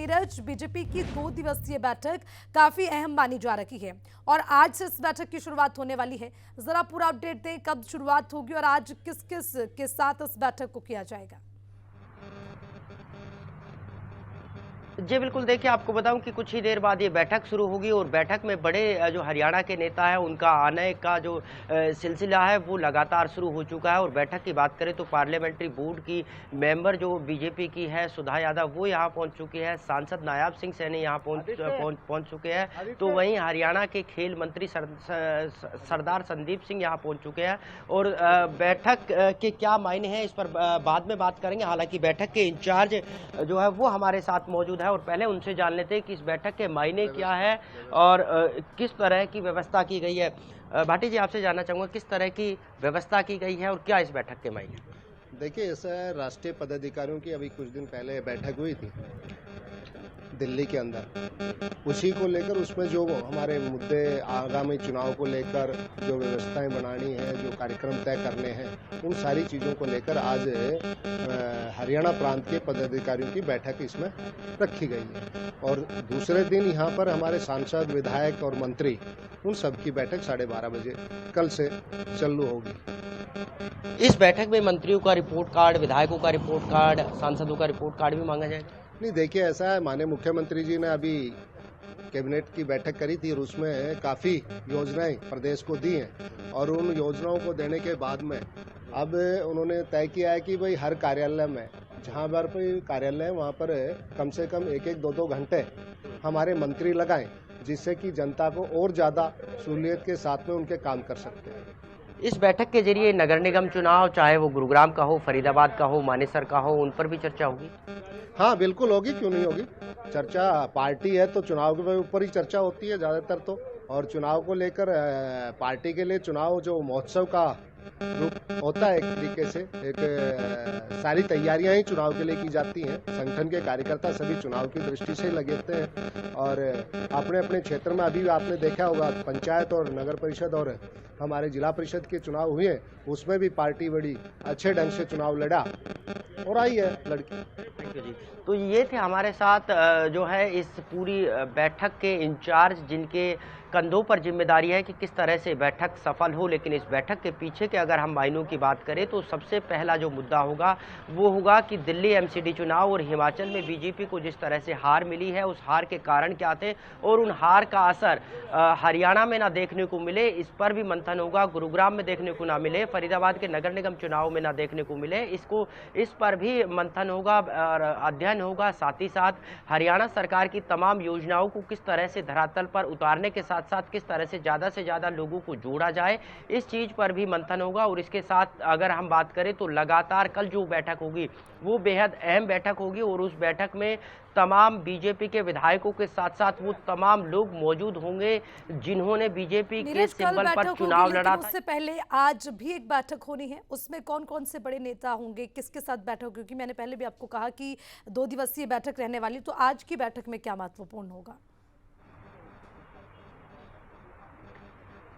Neeraj, BJP की 2 दिवसीय बैठक काफी अहम मानी जा रही है और आज से इस बैठक की शुरुआत होने वाली है। जरा पूरा अपडेट दें, कब शुरुआत होगी और आज किस किस के साथ इस बैठक को किया जाएगा। जी बिल्कुल, देखिए आपको बताऊँ कि कुछ ही देर बाद ये बैठक शुरू होगी और बैठक में बड़े जो हरियाणा के नेता हैं उनका आने का जो सिलसिला है वो लगातार शुरू हो चुका है। और बैठक की बात करें तो पार्लियामेंट्री बोर्ड की मेंबर जो बीजेपी की है सुधा यादव वो यहाँ पहुँच चुकी है, सांसद नायाब सिंह सैनी यहाँ पहुँच चुके हैं। तो वहीं हरियाणा के खेल मंत्री सरदार संदीप सिंह यहाँ पहुँच चुके हैं। और बैठक के क्या मायने हैं इस पर बाद में बात करेंगे। हालांकि बैठक के इंचार्ज जो है वो हमारे साथ मौजूद है और पहले उनसे जान लेते हैं कि इस बैठक के मायने क्या है और किस तरह की व्यवस्था की गई है। भाटी जी, आपसे जानना चाहूंगा किस तरह की व्यवस्था की गई है और क्या इस बैठक के मायने। देखिए, ऐसा है, राष्ट्रीय पदाधिकारियों की अभी कुछ दिन पहले बैठक हुई थी दिल्ली के अंदर। उसी को लेकर उसमें जो हमारे मुद्दे आगामी चुनाव को लेकर जो व्यवस्थाएं बनानी है, जो कार्यक्रम तय करने हैं, उन सारी चीज़ों को लेकर आज हरियाणा प्रांत के पदाधिकारियों की बैठक इसमें रखी गई है। और दूसरे दिन यहाँ पर हमारे सांसद, विधायक और मंत्री, उन सब की बैठक 12:30 बजे कल से चालू होगी। इस बैठक में मंत्रियों का रिपोर्ट कार्ड, विधायकों का रिपोर्ट कार्ड, सांसदों का रिपोर्ट कार्ड भी मांगा जाएगा। नहीं, देखिए ऐसा है, माननीय मुख्यमंत्री जी ने अभी कैबिनेट की बैठक करी थी और उसमें काफ़ी योजनाएं प्रदेश को दी हैं। और उन योजनाओं को देने के बाद में अब उन्होंने तय किया है कि भाई हर कार्यालय में, जहाँ पर कोई कार्यालय है वहाँ पर कम से कम 1-1, 2-2 घंटे हमारे मंत्री लगाएं, जिससे कि जनता को और ज़्यादा सहूलियत के साथ में उनके काम कर सकते हैं। इस बैठक के जरिए नगर निगम चुनाव, चाहे वो गुरुग्राम का हो, फरीदाबाद का हो, मानेसर का हो, उन पर भी चर्चा होगी। हाँ बिल्कुल होगी, क्यों नहीं होगी। चर्चा, पार्टी है तो चुनाव के ऊपर ही चर्चा होती है ज़्यादातर तो। और चुनाव को लेकर पार्टी के लिए चुनाव जो महोत्सव का रूप होता है, एक तरीके से सारी तैयारियां ही चुनाव के लिए की जाती हैं। संगठन के कार्यकर्ता सभी चुनाव की दृष्टि से लगे हैं और अपने अपने क्षेत्र में, अभी आपने देखा होगा पंचायत और नगर परिषद और हमारे जिला परिषद के चुनाव हुए, उसमें भी पार्टी बड़ी अच्छे ढंग से चुनाव लड़ा और आई है लड़की। थैंक यू जी। तो ये थे हमारे साथ जो है इस पूरी बैठक के इंचार्ज, जिनके कंधों पर जिम्मेदारी है कि किस तरह से बैठक सफल हो। लेकिन इस बैठक के पीछे के अगर हम मायनों की बात करें तो सबसे पहला जो मुद्दा होगा वो होगा कि दिल्ली एमसीडी चुनाव और हिमाचल में बीजेपी को जिस तरह से हार मिली है, उस हार के कारण क्या थे और उन हार का असर हरियाणा में ना देखने को मिले, इस पर भी मंथन होगा। गुरुग्राम में देखने को ना मिले, फरीदाबाद के नगर निगम चुनाव में ना देखने को मिले, इस पर भी मंथन होगा और अध्ययन होगा। साथ ही साथ हरियाणा सरकार की तमाम योजनाओं को किस तरह से धरातल पर उतारने के साथ साथ किस तरह से ज़्यादा लोगों को जोड़ा जाए, इस चीज़ पर भी मंथन होगा। और इसके साथ अगर हम बात करें तो लगातार कल जो बैठक होगी वो बेहद अहम बैठक होगी और उस बैठक में तमाम बीजेपी के विधायकों के साथ साथ वो तमाम लोग मौजूद होंगे जिन्होंने बीजेपी के सिंबल पर चुनाव लड़ा था। उससे पहले आज भी एक बैठक होनी है, उसमें कौन कौन से बड़े नेता होंगे, किसके साथ बैठक होगी? क्योंकि मैंने पहले भी आपको कहा कि 2 दिवसीय बैठक रहने वाली, तो आज की बैठक में क्या महत्वपूर्ण होगा?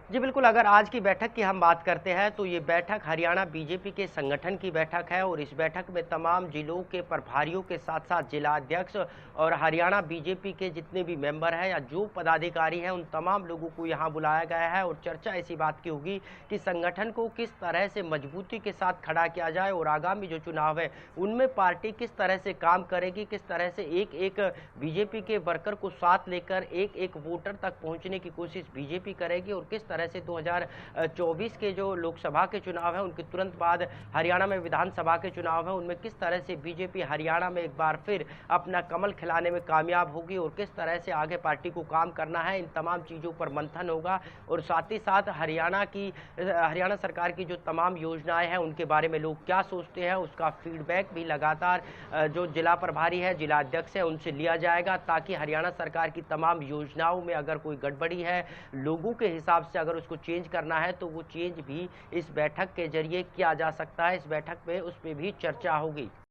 जी बिल्कुल, अगर आज की बैठक की हम बात करते हैं तो ये बैठक हरियाणा बीजेपी के संगठन की बैठक है और इस बैठक में तमाम जिलों के प्रभारियों के साथ साथ जिला अध्यक्ष और हरियाणा बीजेपी के जितने भी मेंबर हैं या जो पदाधिकारी हैं उन तमाम लोगों को यहाँ बुलाया गया है। और चर्चा ऐसी बात की होगी कि संगठन को किस तरह से मजबूती के साथ खड़ा किया जाए और आगामी जो चुनाव है उनमें पार्टी किस तरह से काम करेगी, किस तरह से एक एक बीजेपी के वर्कर को साथ लेकर एक एक वोटर तक पहुँचने की कोशिश बीजेपी करेगी और किस तरह से 2024 के जो लोकसभा के चुनाव है उनके तुरंत बाद हरियाणा में विधानसभा के चुनाव है, उनमें किस तरह से बीजेपी हरियाणा में एक बार फिर अपना कमल खिलाने में कामयाब होगी और किस तरह से आगे पार्टी को काम करना है, इन तमाम चीज़ों पर मंथन होगा। और साथ ही साथ हरियाणा सरकार की जो तमाम योजनाएं हैं उनके बारे में लोग क्या सोचते हैं उसका फीडबैक भी लगातार जो जिला प्रभारी है, जिला अध्यक्ष है, उनसे लिया जाएगा ताकि हरियाणा सरकार की तमाम योजनाओं में अगर कोई गड़बड़ी है, लोगों के हिसाब से अगर उसको चेंज करना है तो वो चेंज भी इस बैठक के जरिए किया जा सकता है। इस बैठक में उस पर भी चर्चा होगी।